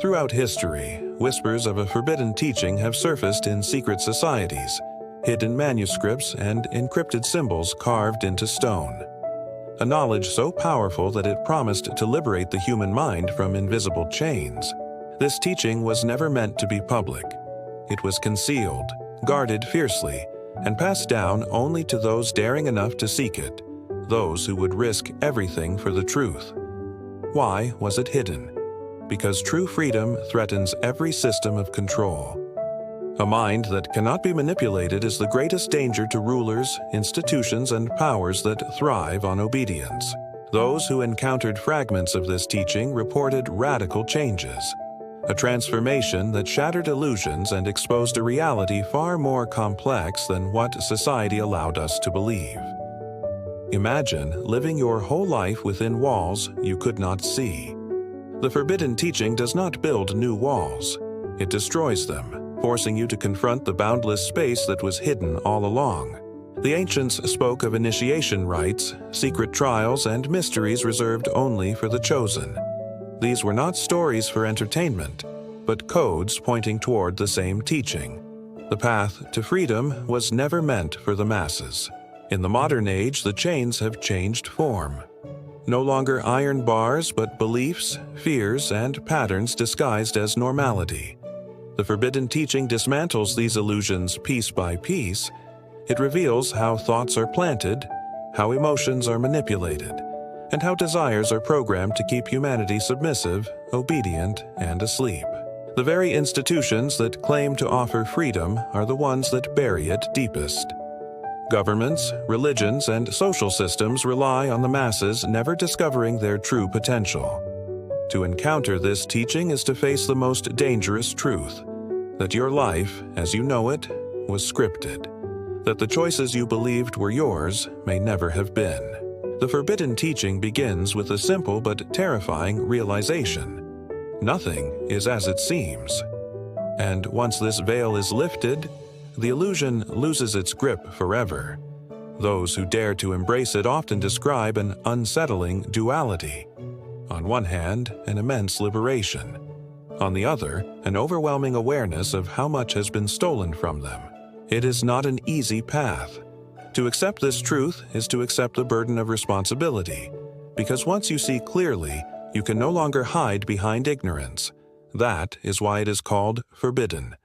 Throughout history, whispers of a forbidden teaching have surfaced in secret societies, hidden manuscripts, and encrypted symbols carved into stone. A knowledge so powerful that it promised to liberate the human mind from invisible chains. This teaching was never meant to be public. It was concealed, guarded fiercely, and passed down only to those daring enough to seek it, those who would risk everything for the truth. Why was it hidden? Because true freedom threatens every system of control. A mind that cannot be manipulated is the greatest danger to rulers, institutions, and powers that thrive on obedience. Those who encountered fragments of this teaching reported radical changes, a transformation that shattered illusions and exposed a reality far more complex than what society allowed us to believe. Imagine living your whole life within walls you could not see. The forbidden teaching does not build new walls. It destroys them, forcing you to confront the boundless space that was hidden all along. The ancients spoke of initiation rites, secret trials, and mysteries reserved only for the chosen. These were not stories for entertainment, but codes pointing toward the same teaching. The path to freedom was never meant for the masses. In the modern age, the chains have changed form. No longer iron bars, but beliefs, fears, and patterns disguised as normality. The forbidden teaching dismantles these illusions piece by piece. It reveals how thoughts are planted, how emotions are manipulated, and how desires are programmed to keep humanity submissive, obedient, and asleep. The very institutions that claim to offer freedom are the ones that bury it deepest. Governments, religions, and social systems rely on the masses never discovering their true potential. To encounter this teaching is to face the most dangerous truth, that your life, as you know it, was scripted, that the choices you believed were yours may never have been. The forbidden teaching begins with a simple but terrifying realization. Nothing is as it seems. And once this veil is lifted, the illusion loses its grip forever. Those who dare to embrace it often describe an unsettling duality. On one hand, an immense liberation. On the other, an overwhelming awareness of how much has been stolen from them. It is not an easy path. To accept this truth is to accept the burden of responsibility, because once you see clearly, you can no longer hide behind ignorance. That is why it is called forbidden.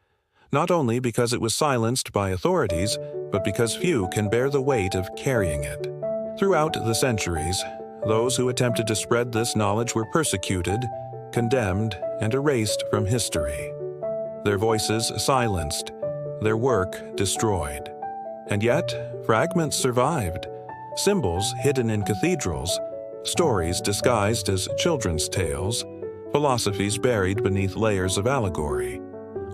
Not only because it was silenced by authorities, but because few can bear the weight of carrying it. Throughout the centuries, those who attempted to spread this knowledge were persecuted, condemned, and erased from history. Their voices silenced, their work destroyed. And yet, fragments survived, symbols hidden in cathedrals, stories disguised as children's tales, philosophies buried beneath layers of allegory,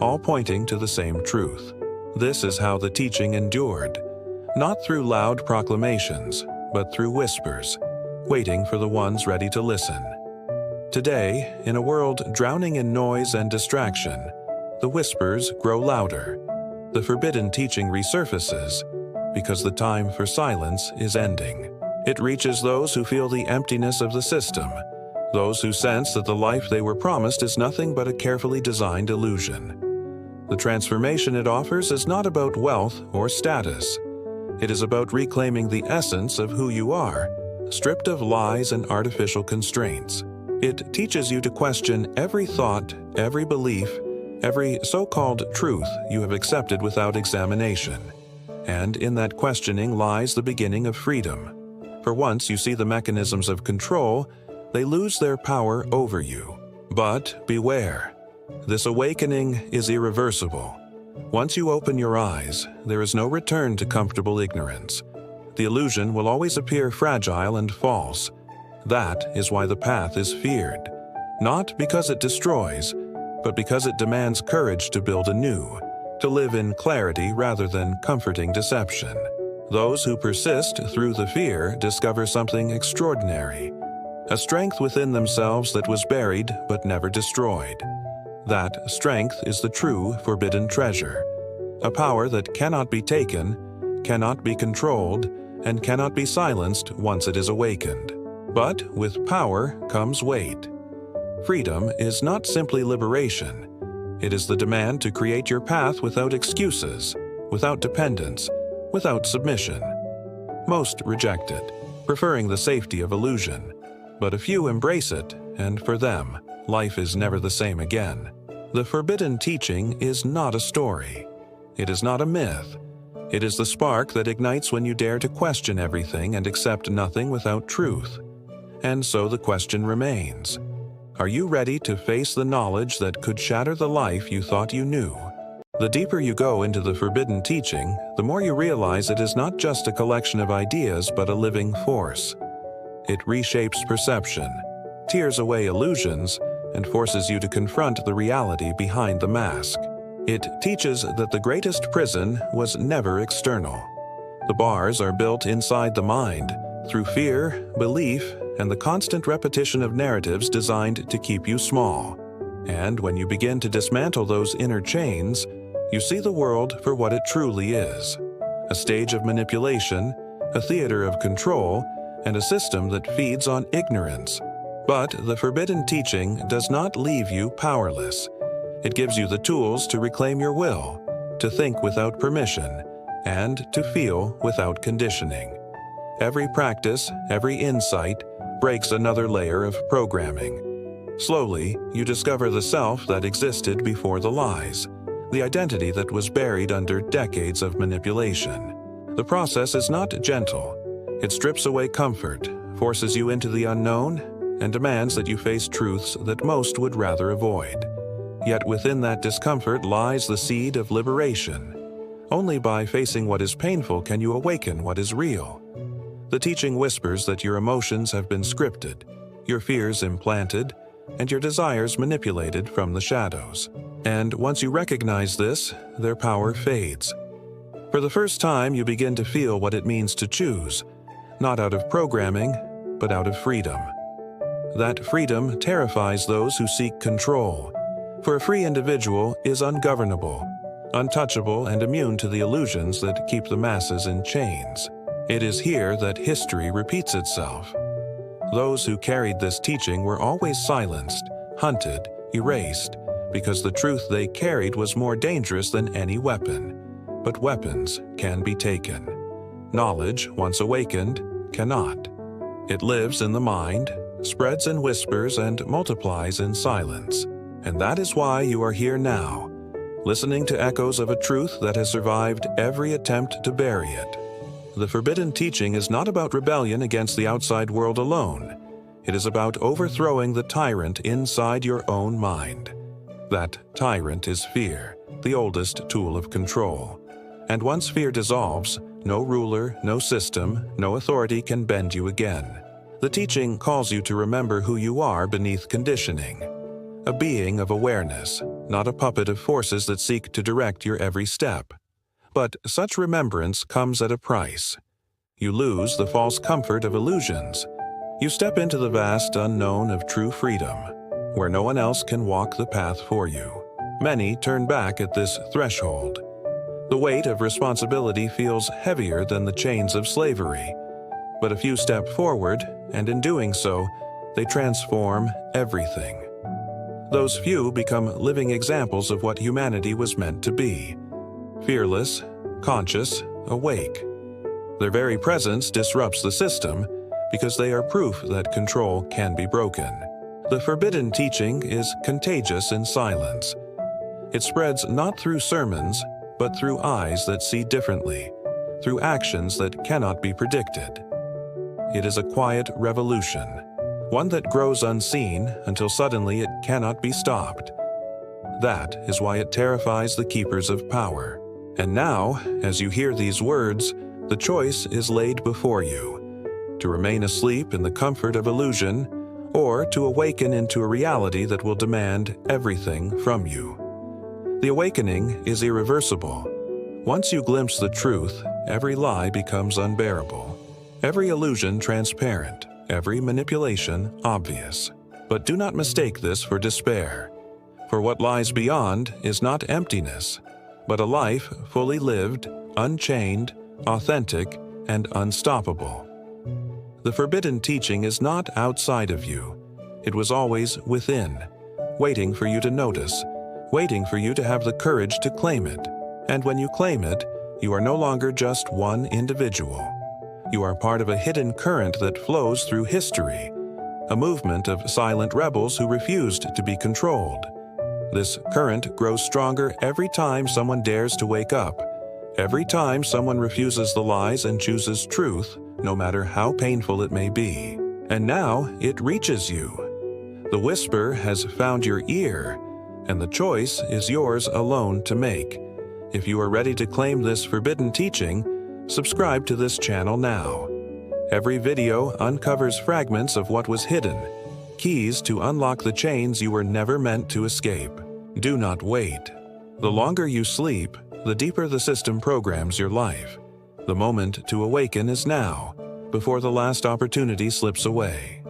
all pointing to the same truth. This is how the teaching endured, not through loud proclamations, but through whispers, waiting for the ones ready to listen. Today, in a world drowning in noise and distraction, the whispers grow louder. The forbidden teaching resurfaces because the time for silence is ending. It reaches those who feel the emptiness of the system, those who sense that the life they were promised is nothing but a carefully designed illusion. The transformation it offers is not about wealth or status. It is about reclaiming the essence of who you are, stripped of lies and artificial constraints. It teaches you to question every thought, every belief, every so-called truth you have accepted without examination. And in that questioning lies the beginning of freedom. For once you see the mechanisms of control, they lose their power over you. But beware, this awakening is irreversible. Once you open your eyes, there is no return to comfortable ignorance. The illusion will always appear fragile and false. That is why the path is feared, not because it destroys, but because it demands courage to build anew, to live in clarity rather than comforting deception. Those who persist through the fear discover something extraordinary, a strength within themselves that was buried but never destroyed. That strength is the true forbidden treasure, a power that cannot be taken, cannot be controlled, and cannot be silenced once it is awakened. But with power comes weight. Freedom is not simply liberation. It is the demand to create your path without excuses, without dependence, without submission. Most reject it, preferring the safety of illusion. But a few embrace it, and for them, life is never the same again. The forbidden teaching is not a story. It is not a myth. It is the spark that ignites when you dare to question everything and accept nothing without truth. And so the question remains: are you ready to face the knowledge that could shatter the life you thought you knew? The deeper you go into the forbidden teaching, the more you realize it is not just a collection of ideas but a living force. It reshapes perception, tears away illusions, and forces you to confront the reality behind the mask. It teaches that the greatest prison was never external. The bars are built inside the mind, through fear, belief, and the constant repetition of narratives designed to keep you small. And when you begin to dismantle those inner chains, you see the world for what it truly is: a stage of manipulation, a theater of control, and a system that feeds on ignorance. But the forbidden teaching does not leave you powerless. It gives you the tools to reclaim your will, to think without permission, and to feel without conditioning. Every practice, every insight, breaks another layer of programming. Slowly, you discover the self that existed before the lies, the identity that was buried under decades of manipulation. The process is not gentle. It strips away comfort, forces you into the unknown, and demands that you face truths that most would rather avoid. Yet within that discomfort lies the seed of liberation. Only by facing what is painful can you awaken what is real. The teaching whispers that your emotions have been scripted, your fears implanted, and your desires manipulated from the shadows. And once you recognize this, their power fades. For the first time, you begin to feel what it means to choose, not out of programming, but out of freedom. That freedom terrifies those who seek control, for a free individual is ungovernable, untouchable, and immune to the illusions that keep the masses in chains. It is here that history repeats itself. Those who carried this teaching were always silenced, hunted, erased, because the truth they carried was more dangerous than any weapon. But weapons can be taken. Knowledge, once awakened, cannot. It lives in the mind, spreads in whispers, and multiplies in silence. And that is why you are here now, listening to echoes of a truth that has survived every attempt to bury it. The forbidden teaching is not about rebellion against the outside world alone. It is about overthrowing the tyrant inside your own mind. That tyrant is fear, the oldest tool of control. And once fear dissolves, no ruler, no system, no authority can bend you again. The teaching calls you to remember who you are beneath conditioning. A being of awareness, not a puppet of forces that seek to direct your every step. But such remembrance comes at a price. You lose the false comfort of illusions. You step into the vast unknown of true freedom, where no one else can walk the path for you. Many turn back at this threshold. The weight of responsibility feels heavier than the chains of slavery. But a few step forward, and in doing so, they transform everything. Those few become living examples of what humanity was meant to be: fearless, conscious, awake. Their very presence disrupts the system because they are proof that control can be broken. The forbidden teaching is contagious in silence. It spreads not through sermons, but through eyes that see differently, through actions that cannot be predicted. It is a quiet revolution, one that grows unseen until suddenly it cannot be stopped. That is why it terrifies the keepers of power. And now, as you hear these words, the choice is laid before you: to remain asleep in the comfort of illusion, or to awaken into a reality that will demand everything from you. The awakening is irreversible. Once you glimpse the truth, every lie becomes unbearable, every illusion transparent, every manipulation obvious. But do not mistake this for despair, for what lies beyond is not emptiness, but a life fully lived, unchained, authentic, and unstoppable. The forbidden teaching is not outside of you. It was always within, waiting for you to notice, waiting for you to have the courage to claim it. And when you claim it, you are no longer just one individual. You are part of a hidden current that flows through history, a movement of silent rebels who refused to be controlled. This current grows stronger every time someone dares to wake up, every time someone refuses the lies and chooses truth, no matter how painful it may be. And now it reaches you. The whisper has found your ear, and the choice is yours alone to make. If you are ready to claim this forbidden teaching, subscribe to this channel now. Every video uncovers fragments of what was hidden, keys to unlock the chains you were never meant to escape. Do not wait. The longer you sleep, the deeper the system programs your life. The moment to awaken is now, before the last opportunity slips away.